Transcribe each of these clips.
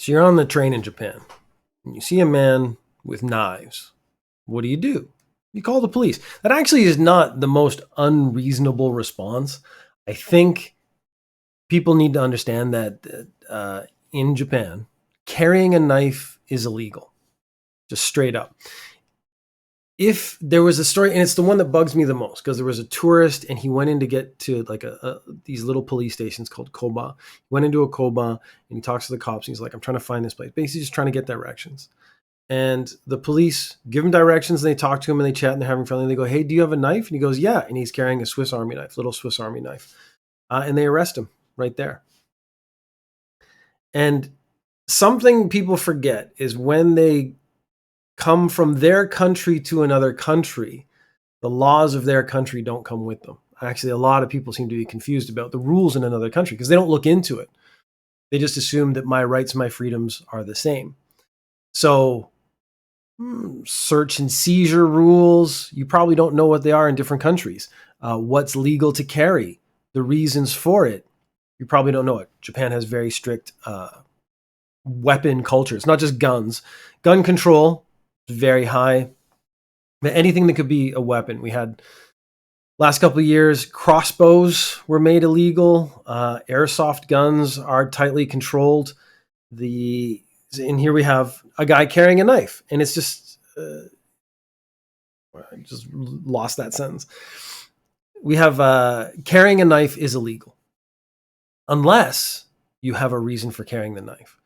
So you're on the train in Japan and you see a man with knives. What do? You call the police. That actually is not the most unreasonable response. I think people need to understand that in Japan, carrying a knife is illegal, just straight up. If there was a story, and it's the one that bugs me the most, because there was a tourist and he went in to get to like these little police stations called Koba. He went into a Koba and he talks to the cops and he's like, I'm trying to find this place. Basically just trying to get directions. And the police give him directions and they talk to him and they chat and they're having fun. And they go, hey, do you have a knife? And he goes, yeah. And he's carrying a Swiss Army knife, little Swiss Army knife. And they arrest him right there. And something people forget is when they come from their country to another country, the laws of their country don't come with them. Actually, a lot of people seem to be confused about the rules in another country because they don't look into it. They just assume that my rights, my freedoms are the same. So search and seizure rules, you probably don't know what they are in different countries. What's legal to carry, the reasons for it, you probably don't know it. Japan has very strict weapon culture. It's not just guns. Gun control is very high. But anything that could be a weapon. We had last couple of years, crossbows were made illegal. Airsoft guns are tightly controlled. And here we have a guy carrying a knife, and it's just I just lost that sentence. We have carrying a knife is illegal unless you have a reason for carrying the knife.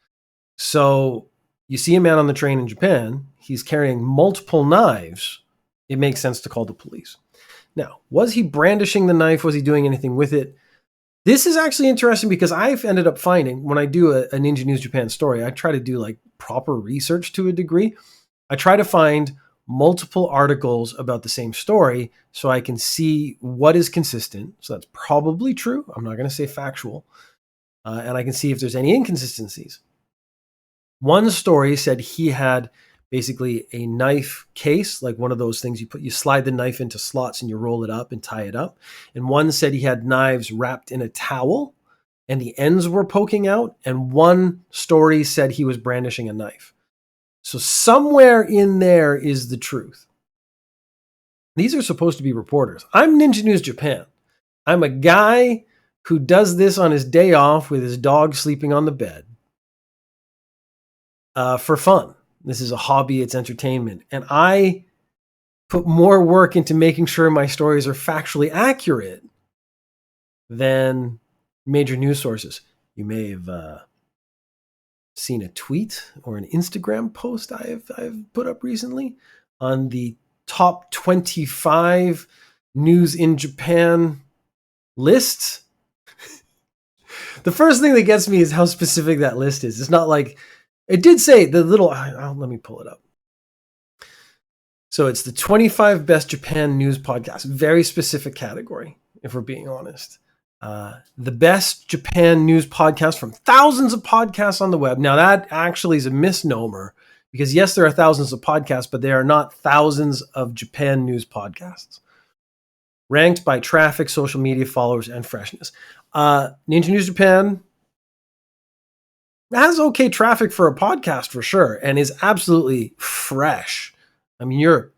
So you see a man on the train in Japan, he's carrying multiple knives. It makes sense to call the police. Now, was he brandishing the knife? Was he doing anything with it? This is actually interesting because I've ended up finding when I do a Ninja News Japan story, I try to do like proper research to a degree. I try to find multiple articles about the same story so I can see what is consistent. So that's probably true. I'm not going to say factual. And I can see if there's any inconsistencies. One story said he had basically a knife case, like one of those things you slide the knife into slots and you roll it up and tie it up. And one said he had knives wrapped in a towel and the ends were poking out. And one story said he was brandishing a knife. So somewhere in there is the truth. These are supposed to be reporters. I'm Ninja News Japan. I'm a guy who does this on his day off with his dog sleeping on the bed for fun. This is a hobby. It's entertainment. And I put more work into making sure my stories are factually accurate than major news sources. You may have seen a tweet or an Instagram post I've put up recently on the top 25 news in Japan list. The first thing that gets me is how specific that list is. It's not like, it did say the little, let me pull it up. So it's the 25 best Japan news podcasts, very specific category, if we're being honest. The best Japan news podcast from thousands of podcasts on the web. Now that actually is a misnomer because yes, there are thousands of podcasts, but there are not thousands of Japan news podcasts. Ranked by traffic, social media followers, and freshness. Ninja News Japan has okay traffic for a podcast for sure and is absolutely fresh. I mean, you're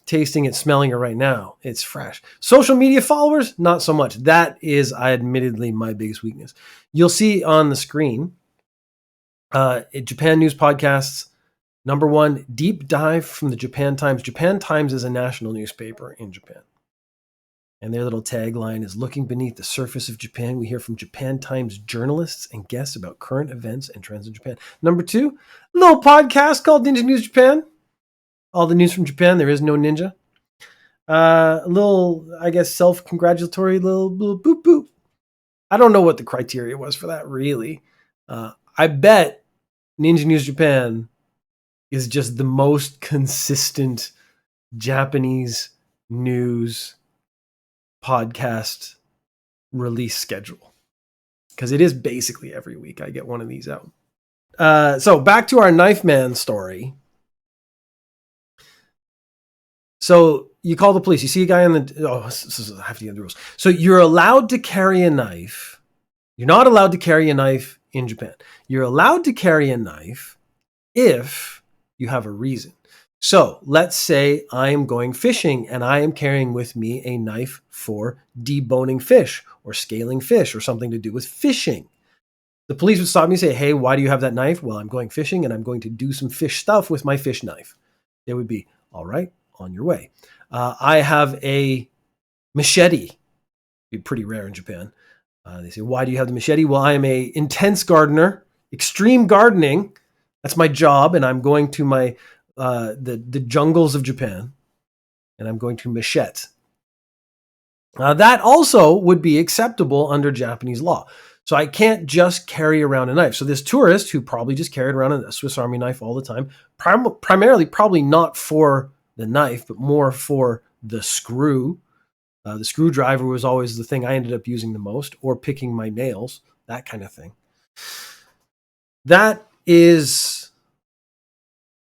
tasting it, smelling it right now. It's fresh. Social media followers, not so much. That is, admittedly, my biggest weakness. You'll see on the screen, Japan News Podcasts, number one, deep dive from the Japan Times. Japan Times is a national newspaper in Japan. And their little tagline is, looking beneath the surface of Japan, we hear from Japan Times journalists and guests about current events and trends in Japan. Number two, a little podcast called Ninja News Japan. All the news from Japan. There is no ninja. A little, I guess, self-congratulatory little boop boop. I don't know what the criteria was for that, really. I bet Ninja News Japan is just the most consistent Japanese news podcast release schedule, because it is basically every week I get one of these out. So back to our knife man story. So you call the police. You see a guy I have to get the rules. So you're allowed to carry a knife. You're not allowed to carry a knife in Japan. You're allowed to carry a knife if you have a reason. So let's say I am going fishing and I am carrying with me a knife for deboning fish or scaling fish or something to do with fishing. The police would stop me and say, hey, why do you have that knife? Well, I'm going fishing and I'm going to do some fish stuff with my fish knife. They would be, all right, on your way. I have a machete. It'd be pretty rare in Japan. They say, why do you have the machete? Well, I am a intense gardener, extreme gardening. That's my job. And I'm going to my the jungles of Japan, and I'm going to machete. That also would be acceptable under Japanese law. So I can't just carry around a knife. So this tourist who probably just carried around a Swiss Army knife all the time, primarily probably not for the knife, but more for the screw. The screwdriver was always the thing I ended up using the most, or picking my nails, that kind of thing. That is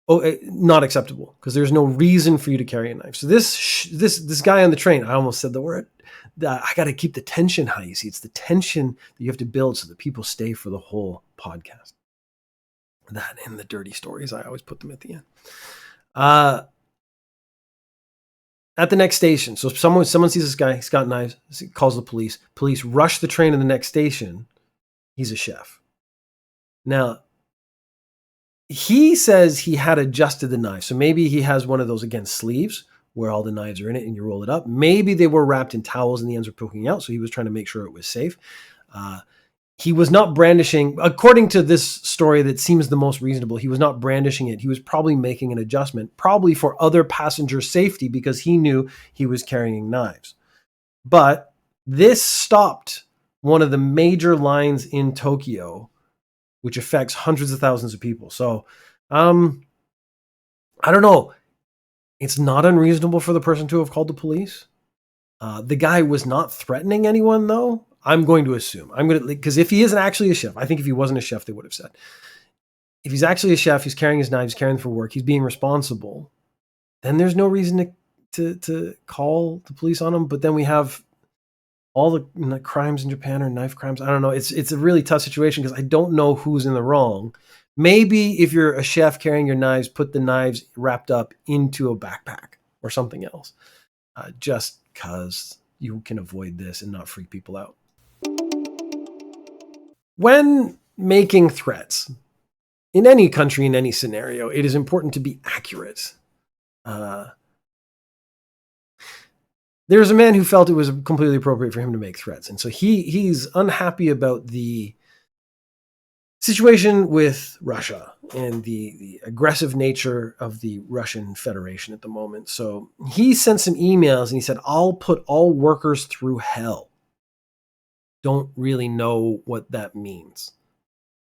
not acceptable because there's no reason for you to carry a knife. So this guy on the train, I almost said the word. I got to keep the tension high. You see, it's the tension that you have to build so that people stay for the whole podcast. That and the dirty stories, I always put them at the end. At the next station, so if someone sees this guy, he's got knives, calls the police. Police rush the train to the next station. He's a chef. Now, he says he had adjusted the knife. So maybe he has one of those, again, sleeves where all the knives are in it and you roll it up. Maybe they were wrapped in towels and the ends were poking out. So he was trying to make sure it was safe. He was not brandishing, according to this story that seems the most reasonable, he was not brandishing it. He was probably making an adjustment, probably for other passenger safety because he knew he was carrying knives. But this stopped one of the major lines in Tokyo, which affects hundreds of thousands of people. So, I don't know. It's not unreasonable for the person to have called the police. The guy was not threatening anyone, though. I'm going to assume. Because if he isn't actually a chef, I think if he wasn't a chef, they would have said. If he's actually a chef, he's carrying his knives, carrying them for work, he's being responsible, then there's no reason to call the police on him. But then we have all the crimes in Japan are knife crimes. I don't know. It's a really tough situation because I don't know who's in the wrong. Maybe if you're a chef carrying your knives, put the knives wrapped up into a backpack or something else, just because you can avoid this and not freak people out. When making threats, in any country, in any scenario, it is important to be accurate. There's a man who felt it was completely appropriate for him to make threats. And so he's unhappy about the situation with Russia and the aggressive nature of the Russian Federation at the moment. So he sent some emails and he said, I'll put all workers through hell. Don't really know what that means.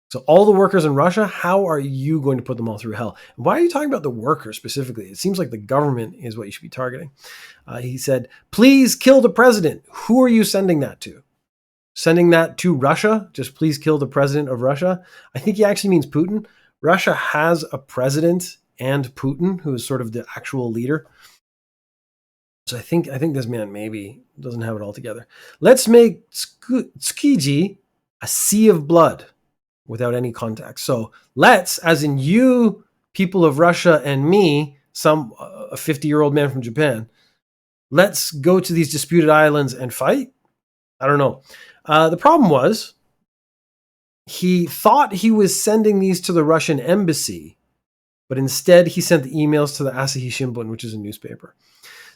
So all the workers in Russia, how are you going to put them all through hell? Why are you talking about the workers specifically? It seems like the government is what you should be targeting. He said, please kill the president. Who are you sending that to? Sending that to Russia? Just please kill the president of Russia? I think he actually means Putin. Russia has a president and Putin, who is sort of the actual leader. So I think this man maybe doesn't have it all together. Let's make Tsukiji a sea of blood without any contact. So let's, as in you, people of Russia, and me, a 50-year-old man from Japan, let's go to these disputed islands and fight? I don't know. The problem was he thought he was sending these to the Russian embassy, but instead he sent the emails to the Asahi Shimbun, which is a newspaper.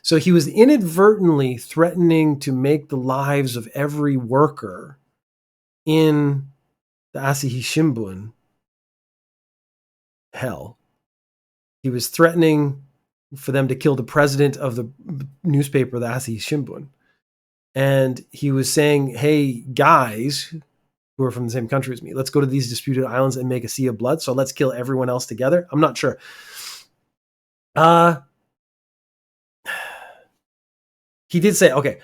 So he was inadvertently threatening to make the lives of every worker in the Asahi Shimbun hell. He was threatening for them to kill the president of the newspaper, the Asahi Shimbun. And he was saying, hey, guys who are from the same country as me, let's go to these disputed islands and make a sea of blood. So let's kill everyone else together. I'm not sure. He did say, okay,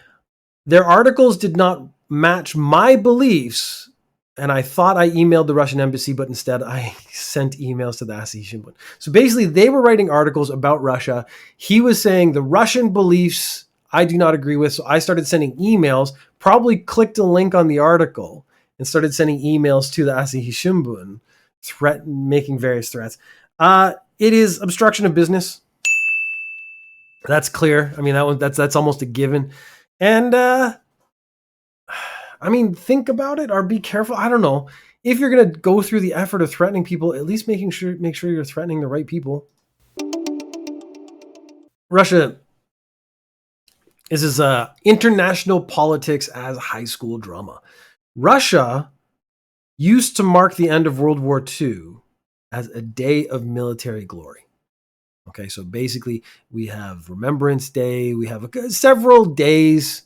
their articles did not match my beliefs, and I thought I emailed the Russian embassy, but instead I sent emails to the Asahi Shimbun. So basically, they were writing articles about Russia. He was saying the Russian beliefs I do not agree with, so I started sending emails, probably clicked a link on the article, and started sending emails to the Asahi Shimbun, making various threats. It is obstruction of business. That's clear. I mean, that's almost a given. And I mean, think about it or be careful. I don't know. If you're going to go through the effort of threatening people, at least make sure you're threatening the right people. Russia is international politics as high school drama. Russia used to mark the end of World War II as a day of military glory. Okay, so basically we have Remembrance Day, we have several days.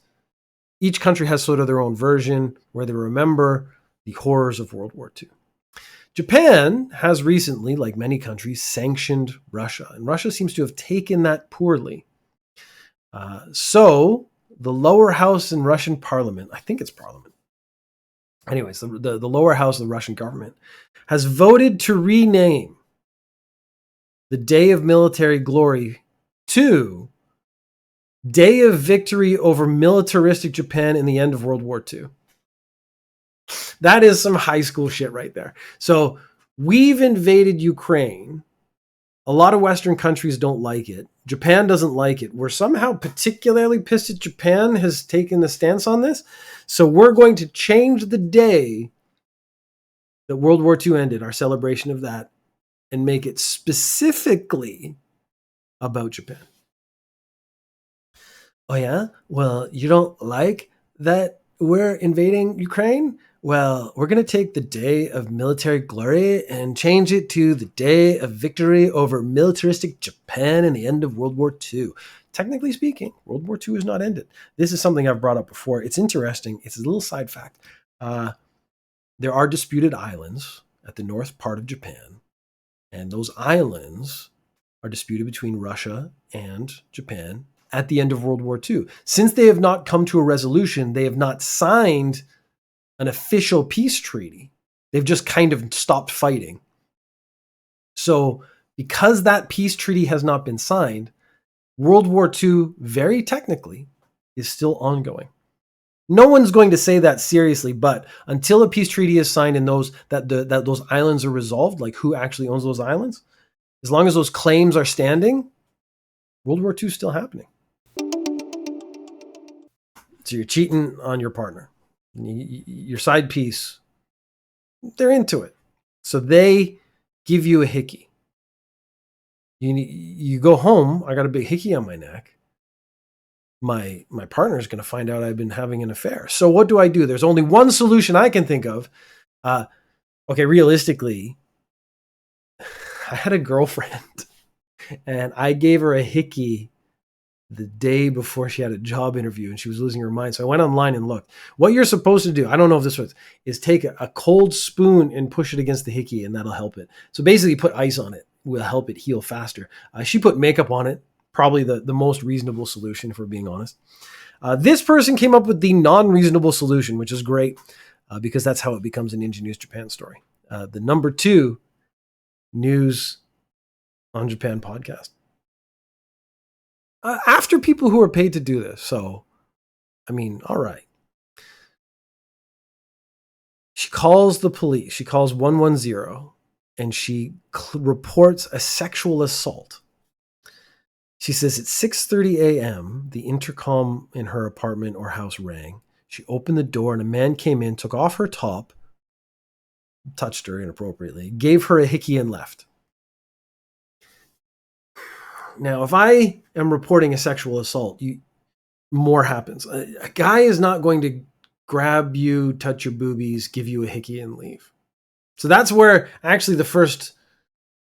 Each country has sort of their own version where they remember the horrors of World War II. Japan has recently, like many countries, sanctioned Russia, and Russia seems to have taken that poorly. So the lower house in Russian parliament, I think it's parliament. Anyways, the lower house of the Russian government has voted to rename the Day of Military Glory to Day of Victory over Militaristic Japan in the End of World War II. That is some high school shit right there. So we've invaded Ukraine. A lot of Western countries don't like it. Japan doesn't like it. We're somehow particularly pissed at Japan has taken the stance on this. So we're going to change the day that World War II ended, our celebration of that, and make it specifically about Japan. Oh yeah? Well, you don't like that we're invading Ukraine? Well, we're going to take the Day of Military Glory and change it to the Day of Victory over Militaristic Japan in the end of World War II. Technically speaking, World War II is not ended. This is something I've brought up before. It's interesting. It's a little side fact. There are disputed islands at the north part of Japan, and those islands are disputed between Russia and Japan at the end of World War II. Since they have not come to a resolution, they have not signed an official peace treaty. They've just kind of stopped fighting. So because that peace treaty has not been signed, World War II, very technically, is still ongoing. No one's going to say that seriously, but until a peace treaty is signed and those islands are resolved, like who actually owns those islands, as long as those claims are standing, World War II is still happening. So you're cheating on your partner. Your side piece, they're into it. So they give you a hickey. You go home, I got a big hickey on my neck. My partner is going to find out I've been having an affair. So what do I do? There's only one solution I can think of. Okay, realistically, I had a girlfriend and I gave her a hickey the day before she had a job interview and she was losing her mind. So I went online and looked. What you're supposed to do, I don't know if this was, is take a cold spoon and push it against the hickey and that'll help it. So basically put ice on it will help it heal faster. She put makeup on it, probably the most reasonable solution if we're being honest. This person came up with the non-reasonable solution, which is great because that's how it becomes an Ninja News Japan story. The number 2 news on Japan podcast. After people who are paid to do this. So, I mean, all right. She calls the police. She calls 110 and she reports a sexual assault. She says at 6:30 a.m., the intercom in her apartment or house rang. She opened the door and a man came in, took off her top, touched her inappropriately, gave her a hickey and left. Now, if I am reporting a sexual assault, more happens. A guy is not going to grab you, touch your boobies, give you a hickey and leave. So that's where actually the first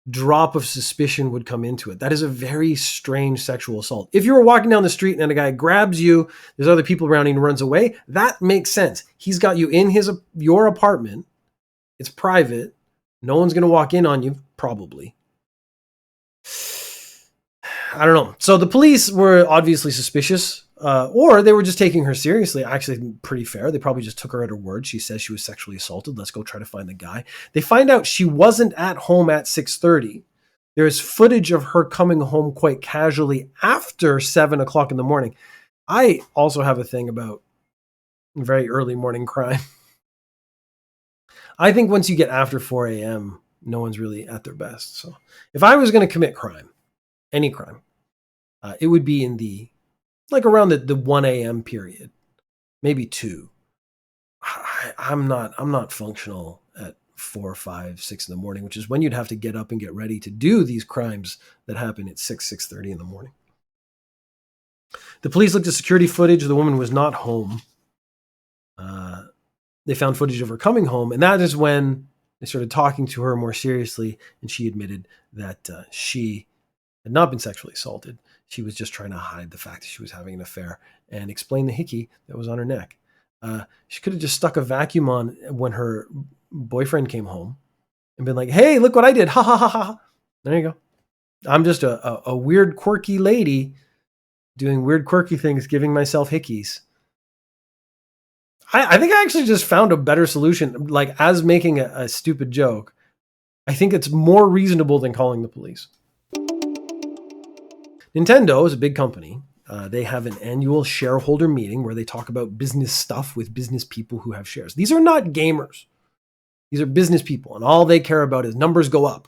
drop of suspicion would come into it. That is a very strange sexual assault. If you were walking down the street and a guy grabs you, there's other people around and runs away, that makes sense. He's got you in your apartment. It's private. No one's going to walk in on you, probably. I don't know. So the police were obviously suspicious, or they were just taking her seriously. Actually, pretty fair. They probably just took her at her word. She says she was sexually assaulted. Let's go try to find the guy. They find out she wasn't at home at 6:30. There is footage of her coming home quite casually after 7 o'clock in the morning. I also have a thing about very early morning crime. I think once you get after 4 a.m., no one's really at their best. So if I was going to commit crime, any crime, it would be in the, like around the 1 a.m. period, maybe 2. I'm not functional at 4, 5, 6 in the morning, which is when you'd have to get up and get ready to do these crimes that happen at 6:30 in the morning. The police looked at security footage. The woman was not home. They found footage of her coming home, and that is when they started talking to her more seriously, and she admitted that she had not been sexually assaulted. She was just trying to hide the fact that she was having an affair and explain the hickey that was on her neck. She could have just stuck a vacuum on when her boyfriend came home and been like, hey, look what I did. Ha ha ha ha. There you go. I'm just a weird, quirky lady doing weird, quirky things, giving myself hickeys. I think I actually just found a better solution. Like, as making a stupid joke, I think it's more reasonable than calling the police. Nintendo is a big company. They have an annual shareholder meeting where they talk about business stuff with business people who have shares. These are not gamers. These are business people, and all they care about is numbers go up.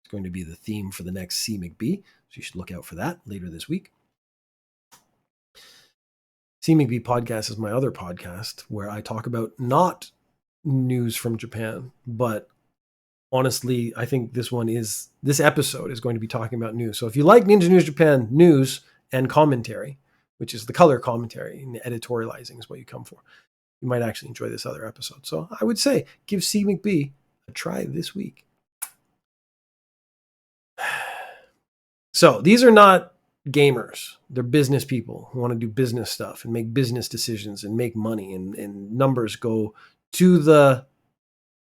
It's going to be the theme for the next C McBee, so you should look out for that later this week. C McBee Podcast is my other podcast where I talk about not news from Japan, but honestly, I think this episode is going to be talking about news. So if you like Ninja News Japan news and commentary, which is the color commentary and the editorializing is what you come for, you might actually enjoy this other episode. So I would say give C McBee a try this week. So these are not gamers. They're business people who want to do business stuff and make business decisions and make money, and numbers go to the,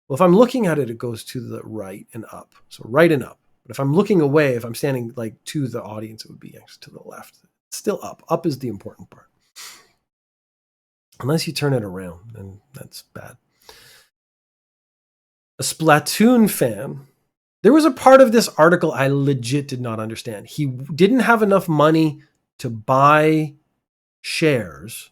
well, if I'm looking at it, it goes to the right and up. So right and up. But if I'm looking away, if I'm standing like to the audience, it would be to the left. It's still up. Up is the important part. Unless you turn it around, then that's bad. A Splatoon fan. There was a part of this article I legit did not understand. He didn't have enough money to buy shares.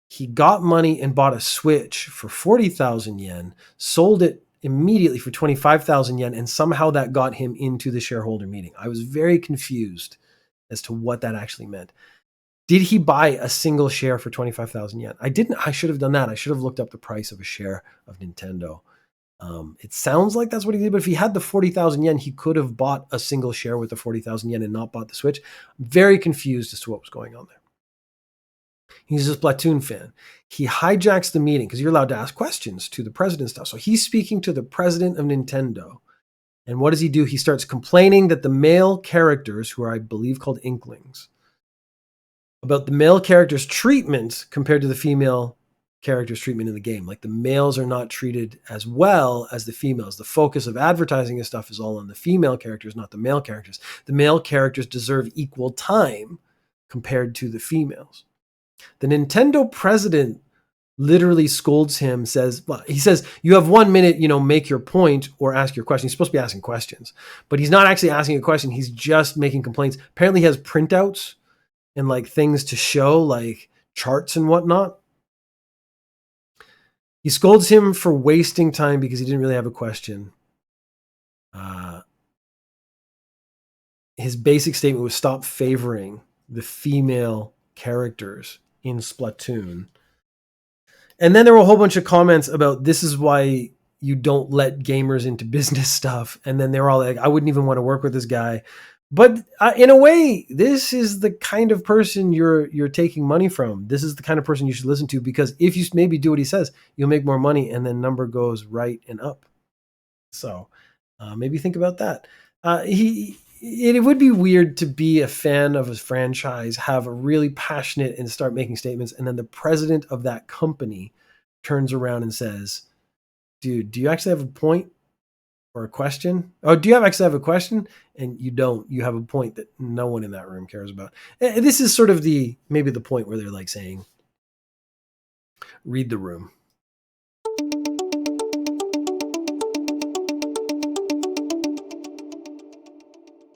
He got money and bought a Switch for 40,000 yen, sold it immediately for 25,000 yen, and somehow that got him into the shareholder meeting. I was very confused as to what that actually meant. Did he buy a single share for 25,000 yen? I didn't. I should have done that. I should have looked up the price of a share of Nintendo. It sounds like that's what he did, but if he had the 40,000 yen, he could have bought a single share with the 40,000 yen and not bought the Switch. I'm very confused as to what was going on there. He's a Splatoon fan. He hijacks the meeting because you're allowed to ask questions to the president stuff. So he's speaking to the president of Nintendo. And what does he do? He starts complaining that the male characters, who are, I believe, called Inklings, about the male characters' treatment compared to the female characters' treatment in the game. Like, the males are not treated as well as the females. The focus of advertising and stuff is all on the female characters, not the male characters. The male characters deserve equal time compared to the females. The Nintendo president literally scolds him, he says, you have 1 minute, make your point or ask your question. He's supposed to be asking questions, but he's not actually asking a question. He's just making complaints. Apparently he has printouts and like things to show, like charts and whatnot. He scolds him for wasting time because he didn't really have a question. His basic statement was stop favoring the female characters in Splatoon. And then there were a whole bunch of comments about this is why you don't let gamers into business stuff. And then they were all like, I wouldn't even want to work with this guy. But in a way, this is the kind of person you're taking money from. This is the kind of person you should listen to, because if you maybe do what he says, you'll make more money, and then number goes right and up. So maybe think about that. It would be weird to be a fan of a franchise, have a really passionate and start making statements, and then the president of that company turns around and says, dude, do you actually have a point or a question? Oh, do you actually have a question? And you don't. You have a point that no one in that room cares about. This is sort of maybe the point where they're like saying, read the room.